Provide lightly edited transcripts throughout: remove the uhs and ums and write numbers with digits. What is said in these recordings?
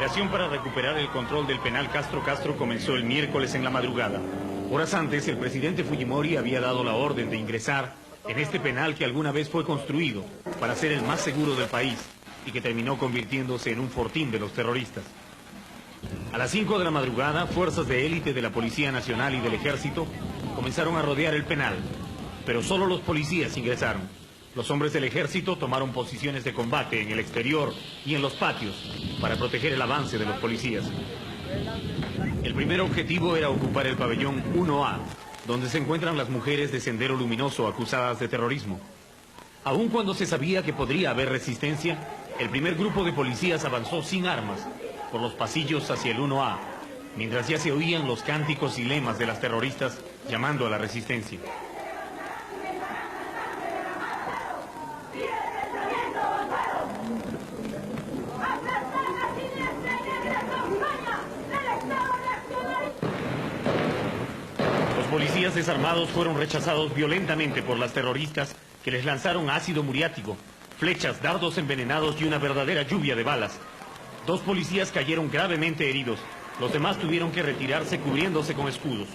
operación para recuperar el control del penal Castro Castro comenzó el miércoles en la madrugada. Horas antes, el presidente Fujimori había dado la orden de ingresar en este penal que alguna vez fue construido para ser el más seguro del país y que terminó convirtiéndose en un fortín de los terroristas. A las 5 de la madrugada, fuerzas de élite de la Policía Nacional y del Ejército comenzaron a rodear el penal, pero solo los policías ingresaron. Los hombres del ejército tomaron posiciones de combate en el exterior y en los patios para proteger el avance de los policías. El primer objetivo era ocupar el pabellón 1A, donde se encuentran las mujeres de Sendero Luminoso acusadas de terrorismo. Aun cuando se sabía que podría haber resistencia, el primer grupo de policías avanzó sin armas por los pasillos hacia el 1A, mientras ya se oían los cánticos y lemas de las terroristas llamando a la resistencia. Los policías desarmados fueron rechazados violentamente por las terroristas que les lanzaron ácido muriático, flechas, dardos envenenados y una verdadera lluvia de balas. 2 policías cayeron gravemente heridos. Los demás tuvieron que retirarse cubriéndose con escudos.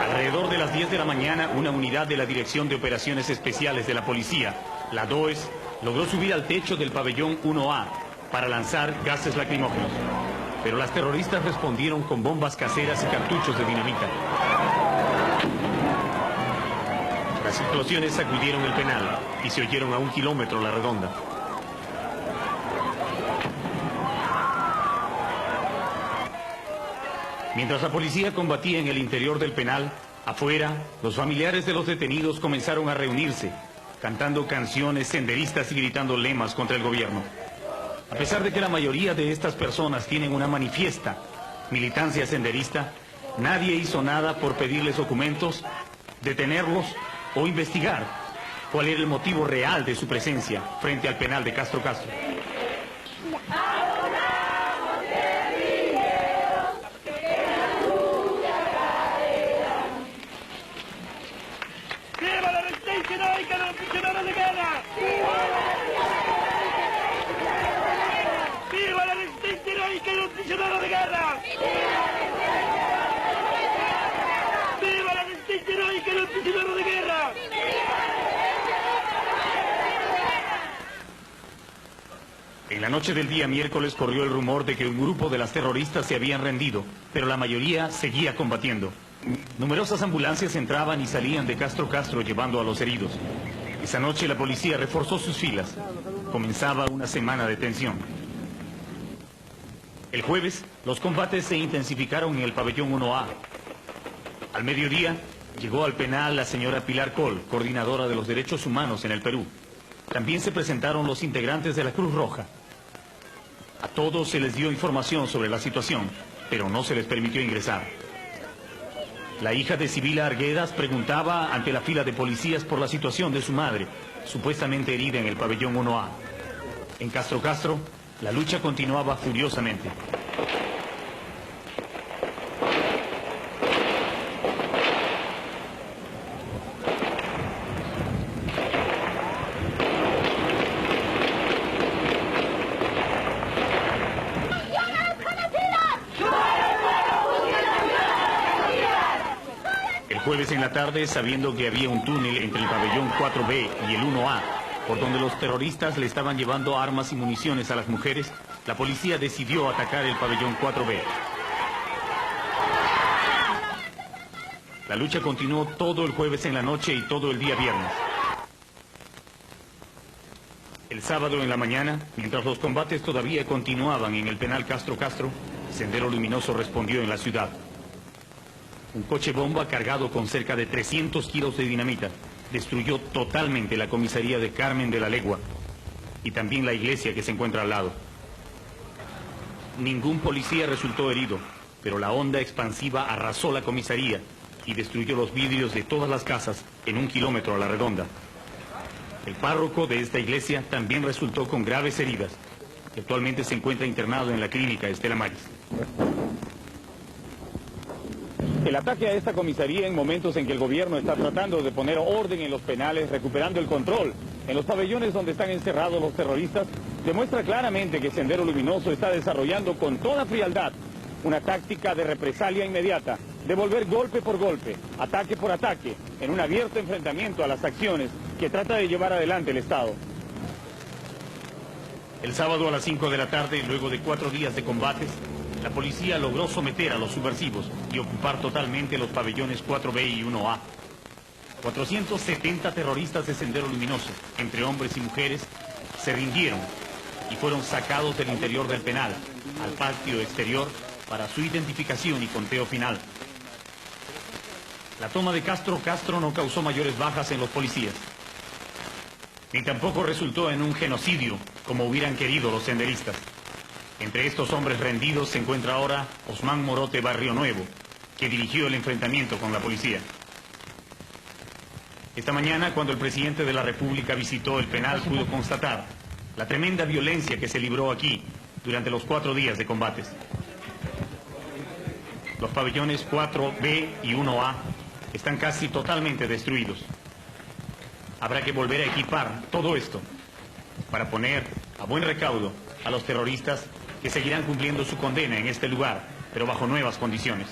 Alrededor de las 10 de la mañana, una unidad de la Dirección de Operaciones Especiales de la Policía, la DOES, logró subir al techo del pabellón 1A para lanzar gases lacrimógenos. Pero las terroristas respondieron con bombas caseras y cartuchos de dinamita. Las explosiones sacudieron el penal y se oyeron a 1 kilómetro a la redonda. Mientras la policía combatía en el interior del penal, afuera, los familiares de los detenidos comenzaron a reunirse, cantando canciones senderistas y gritando lemas contra el gobierno. A pesar de que la mayoría de estas personas tienen una manifiesta militancia senderista, nadie hizo nada por pedirles documentos, detenerlos o investigar cuál era el motivo real de su presencia frente al penal de Castro Castro. ¡Viva la resistencia heroica de los prisioneros de guerra! ¡Viva la resistencia heroica de los prisioneros de guerra! ¡Viva la resistencia heroica de los prisioneros de guerra! En la noche del día miércoles corrió el rumor de que un grupo de las terroristas se habían rendido, pero la mayoría seguía combatiendo. Numerosas ambulancias entraban y salían de Castro Castro llevando a los heridos. Esa noche la policía reforzó sus filas. Comenzaba una semana de tensión. El jueves, los combates se intensificaron en el pabellón 1A. Al mediodía, llegó al penal la señora Pilar Col, coordinadora de los derechos humanos en el Perú. También se presentaron los integrantes de la Cruz Roja. A todos se les dio información sobre la situación, pero no se les permitió ingresar. La hija de Sibila Arguedas preguntaba ante la fila de policías por la situación de su madre, supuestamente herida en el pabellón 1A. En Castro Castro, la lucha continuaba furiosamente. El jueves en la tarde, sabiendo que había un túnel entre el pabellón 4B y el 1A, por donde los terroristas le estaban llevando armas y municiones a las mujeres, la policía decidió atacar el pabellón 4B. La lucha continuó todo el jueves en la noche y todo el día viernes. El sábado en la mañana, mientras los combates todavía continuaban en el penal Castro Castro, Sendero Luminoso respondió en la ciudad. Un coche bomba cargado con cerca de 300 kilos de dinamita destruyó totalmente la comisaría de Carmen de la Legua y también la iglesia que se encuentra al lado. Ningún policía resultó herido, pero la onda expansiva arrasó la comisaría y destruyó los vidrios de todas las casas en 1 kilómetro a la redonda. El párroco de esta iglesia también resultó con graves heridas y actualmente se encuentra internado en la clínica Estela Maris. El El ataque a esta comisaría en momentos en que el gobierno está tratando de poner orden en los penales, recuperando el control en los pabellones donde están encerrados los terroristas, demuestra claramente que Sendero Luminoso está desarrollando con toda frialdad una táctica de represalia inmediata, de volver golpe por golpe, ataque por ataque, en un abierto enfrentamiento a las acciones que trata de llevar adelante el Estado. El sábado a las 5 de la tarde, luego de 4 días de combates, la policía logró someter a los subversivos y ocupar totalmente los pabellones 4B y 1A. 470 terroristas de Sendero Luminoso, entre hombres y mujeres, se rindieron y fueron sacados del interior del penal, al patio exterior, para su identificación y conteo final. La toma de Castro no causó mayores bajas en los policías, ni tampoco resultó en un genocidio, como hubieran querido los senderistas. Entre estos hombres rendidos se encuentra ahora Osman Morote Barrio Nuevo, que dirigió el enfrentamiento con la policía. Esta mañana, cuando el presidente de la República visitó el penal, pudo constatar la tremenda violencia que se libró aquí durante los 4 días de combates. Los pabellones 4B y 1A están casi totalmente destruidos. Habrá que volver a equipar todo esto para poner a buen recaudo a los terroristas que seguirán cumpliendo su condena en este lugar, pero bajo nuevas condiciones.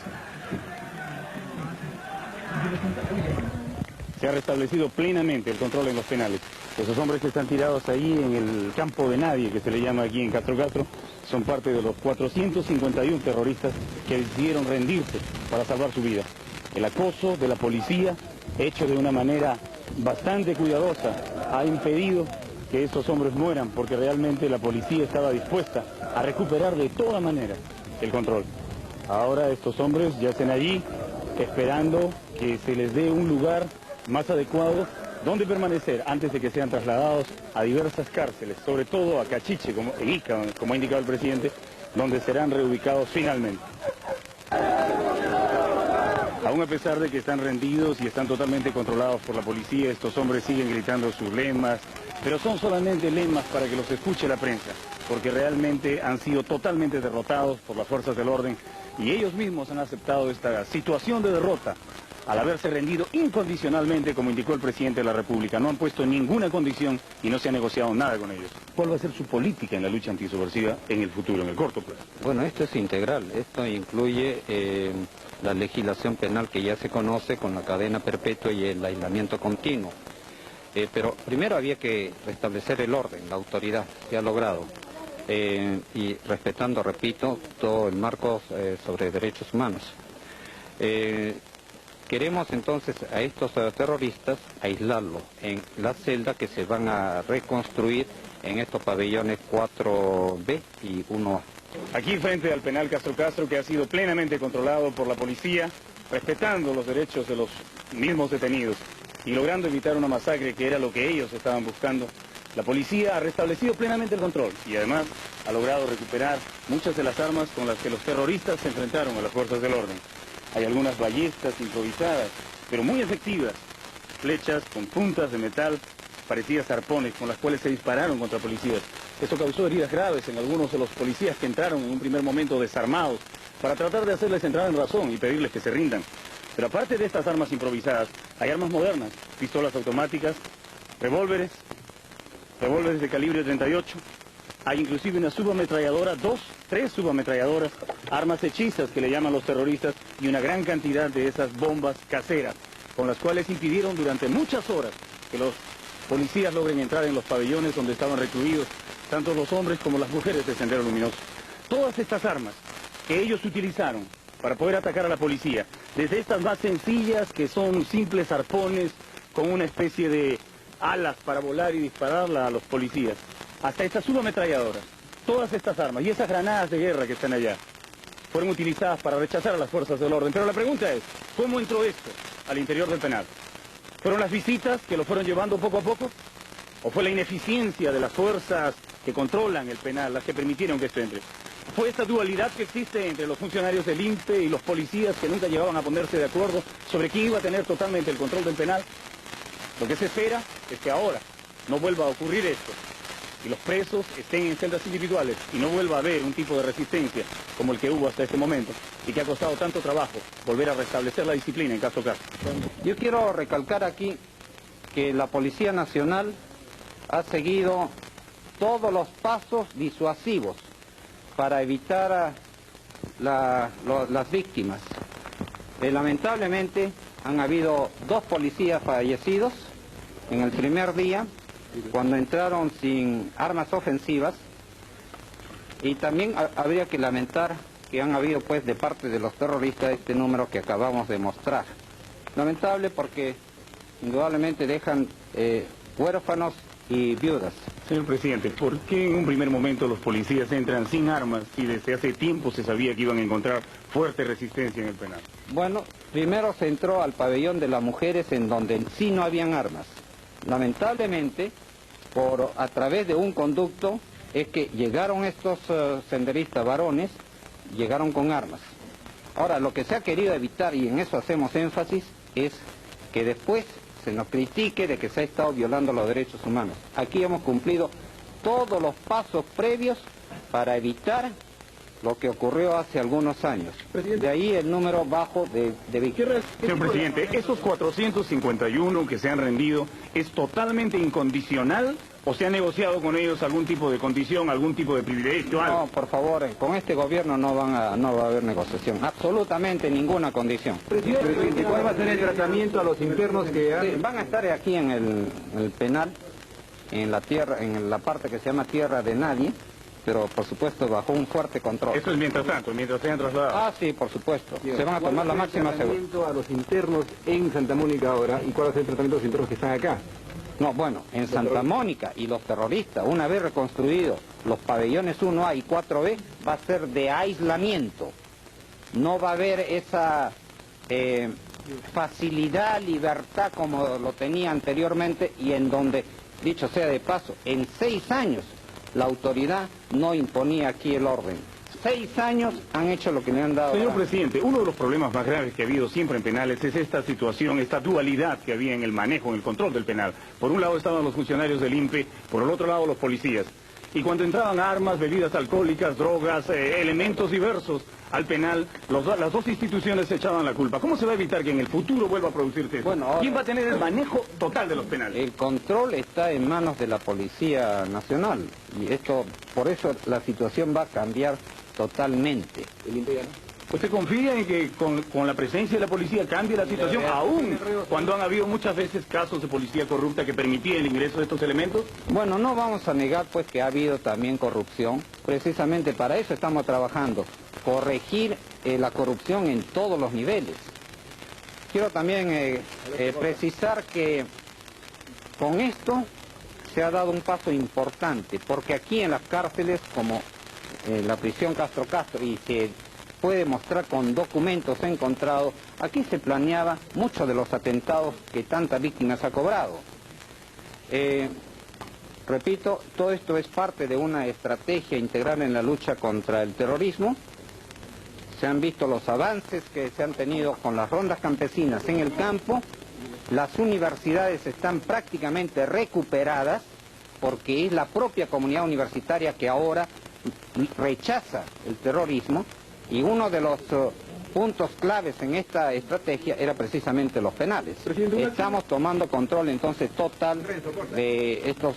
Se ha restablecido plenamente el control en los penales. Esos hombres que están tirados ahí en el campo de nadie, que se le llama aquí en Castro, son parte de los 451 terroristas que decidieron rendirse para salvar su vida. El acoso de la policía, hecho de una manera bastante cuidadosa, ha impedido que estos hombres mueran, porque realmente la policía estaba dispuesta a recuperar de toda manera el control. Ahora estos hombres yacen allí esperando que se les dé un lugar más adecuado donde permanecer antes de que sean trasladados a diversas cárceles, sobre todo a Cachiche, en Ica, como ha indicado el presidente, donde serán reubicados finalmente. Aún a pesar de que están rendidos y están totalmente controlados por la policía, estos hombres siguen gritando sus lemas, pero son solamente lemas para que los escuche la prensa, porque realmente han sido totalmente derrotados por las fuerzas del orden y ellos mismos han aceptado esta situación de derrota al haberse rendido incondicionalmente, como indicó el presidente de la República. No han puesto ninguna condición y no se ha negociado nada con ellos. ¿Cuál va a ser su política en la lucha antisubversiva en el futuro, en el corto plazo? Bueno, esto es integral. Esto incluye la legislación penal que ya se conoce con la cadena perpetua y el aislamiento continuo. Pero primero había que restablecer el orden, la autoridad, se ha logrado. Y respetando, repito, todo el marco sobre derechos humanos. Queremos entonces a estos terroristas aislarlos en las celdas que se van a reconstruir en estos pabellones 4B y 1A. Aquí frente al penal Castro, que ha sido plenamente controlado por la policía, respetando los derechos de los mismos detenidos y logrando evitar una masacre que era lo que ellos estaban buscando, la policía ha restablecido plenamente el control y además ha logrado recuperar muchas de las armas con las que los terroristas se enfrentaron a las fuerzas del orden. Hay algunas ballestas improvisadas, pero muy efectivas, flechas con puntas de metal parecidas a arpones con las cuales se dispararon contra policías. Esto causó heridas graves en algunos de los policías que entraron en un primer momento desarmados para tratar de hacerles entrar en razón y pedirles que se rindan. Pero aparte de estas armas improvisadas, hay armas modernas, pistolas automáticas, revólveres de calibre 38, hay inclusive una subametralladora, 3 subametralladoras, armas hechizas que le llaman los terroristas y una gran cantidad de esas bombas caseras, con las cuales impidieron durante muchas horas que los policías logren entrar en los pabellones donde estaban recluidos tanto los hombres como las mujeres de Sendero Luminoso. Todas estas armas que ellos utilizaron para poder atacar a la policía, desde estas más sencillas que son simples arpones con una especie de alas para volar y dispararla a los policías, hasta estas subametralladoras, todas estas armas y esas granadas de guerra que están allá, fueron utilizadas para rechazar a las fuerzas del orden. Pero la pregunta es, ¿cómo entró esto al interior del penal? ¿Fueron las visitas que lo fueron llevando poco a poco? ¿O fue la ineficiencia de las fuerzas que controlan el penal las que permitieron que esto entre? ¿Fue esta dualidad que existe entre los funcionarios del INPE y los policías que nunca llegaban a ponerse de acuerdo sobre quién iba a tener totalmente el control del penal? Lo que se espera es que ahora no vuelva a ocurrir esto. y los presos estén en celdas individuales y no vuelva a haber un tipo de resistencia como el que hubo hasta este momento y que ha costado tanto trabajo volver a restablecer la disciplina en Castro Castro. Yo quiero recalcar aquí que la Policía Nacional ha seguido todos los pasos disuasivos para evitar las víctimas. Lamentablemente han habido 2 policías fallecidos en el primer día cuando entraron sin armas ofensivas, y también habría que lamentar que han habido pues de parte de los terroristas este número que acabamos de mostrar. Lamentable porque indudablemente dejan huérfanos y viudas. Señor presidente, ¿por qué en un primer momento los policías entran sin armas si desde hace tiempo se sabía que iban a encontrar fuerte resistencia en el penal? Bueno, primero se entró al pabellón de las mujeres en donde en sí no habían armas. Lamentablemente, a través de un conducto es que llegaron estos senderistas varones, llegaron con armas. Ahora, lo que se ha querido evitar, y en eso hacemos énfasis, es que después se nos critique de que se ha estado violando los derechos humanos. Aquí hemos cumplido todos los pasos previos para evitar lo que ocurrió hace algunos años. De ahí el número bajo de víctimas. Señor presidente, ¿esos 451 que se han rendido es totalmente incondicional o se ha negociado con ellos algún tipo de condición, algún tipo de privilegio? No, por favor, con este gobierno no va a haber negociación, absolutamente ninguna condición. Presidente, ¿cuál va a ser el tratamiento a los internos que han... Van a estar aquí en el penal, en la parte que se llama Tierra de Nadie, pero por supuesto bajo un fuerte control. Eso es mientras tanto, mientras sean trasladados. Ah, sí, por supuesto. Se van a tomar la máxima seguridad. ¿Cuál va a ser el tratamiento a los internos en Santa Mónica ahora y cuál va a ser el tratamiento a los internos que están acá? No, bueno, en Santa Mónica y los terroristas, una vez reconstruidos los pabellones 1A y 4B, va a ser de aislamiento. No va a haber esa facilidad, libertad como lo tenía anteriormente, y en donde, dicho sea de paso, en 6 años la autoridad no imponía aquí el orden. 6 años han hecho lo que le han dado. Señor presidente, uno de los problemas más graves que ha habido siempre en penales es esta situación, esta dualidad que había en el manejo, en el control del penal. Por un lado estaban los funcionarios del INPE, por el otro lado los policías. Y cuando entraban armas, bebidas alcohólicas, drogas, elementos diversos al penal, las dos instituciones se echaban la culpa. ¿Cómo se va a evitar que en el futuro vuelva a producirse eso? Bueno, ahora, ¿quién va a tener el manejo total de los penales? El control está en manos de la Policía Nacional, y por eso la situación va a cambiar totalmente. ¿Usted confía en que con la presencia de la policía cambie la situación, aún cuando han habido muchas veces casos de policía corrupta que permitía el ingreso de estos elementos? Bueno, no vamos a negar pues que ha habido también corrupción. Precisamente para eso estamos trabajando, corregir la corrupción en todos los niveles. Quiero también precisar que con esto se ha dado un paso importante, porque aquí en las cárceles, como la prisión Castro Castro, y se puede mostrar con documentos encontrados, aquí se planeaba muchos de los atentados que tantas víctimas ha cobrado. Repito, todo esto es parte de una estrategia integral en la lucha contra el terrorismo. Se han visto los avances que se han tenido con las rondas campesinas en el campo. Las universidades están prácticamente recuperadas porque es la propia comunidad universitaria que ahora rechaza el terrorismo, y uno de los puntos claves en esta estrategia era precisamente los penales. Estamos tomando control entonces total de estos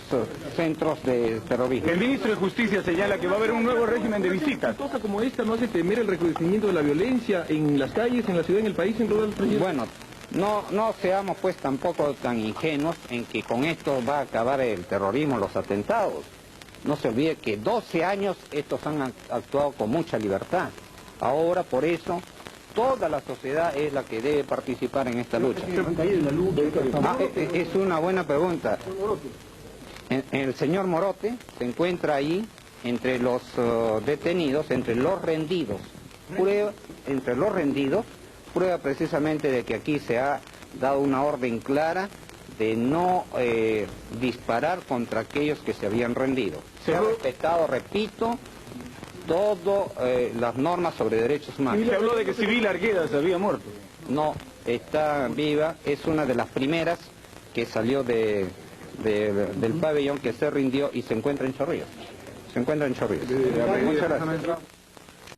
centros de terrorismo. El ministro de Justicia señala que va a haber un nuevo régimen de visitas. ¿Una cosa como esta no hace temer el recrudecimiento de la violencia en las calles, en la ciudad, en el país, en todo el presidente? Bueno, no seamos pues tampoco tan ingenuos en que con esto va a acabar el terrorismo, los atentados. No se olvide que 12 años estos han actuado con mucha libertad. Ahora, por eso, toda la sociedad es la que debe participar en esta lucha. Es una buena pregunta. El señor Morote se encuentra ahí entre los detenidos, entre los rendidos. Prueba precisamente de que aquí se ha dado una orden clara de no disparar contra aquellos que se habían rendido. Se ha respetado, repito, todas las normas sobre derechos humanos. Y se habló de que Civil Arguedas había muerto. No, está viva, es una de las primeras que salió de del pabellón que se rindió y se encuentra en Chorrillos. Muchas gracias.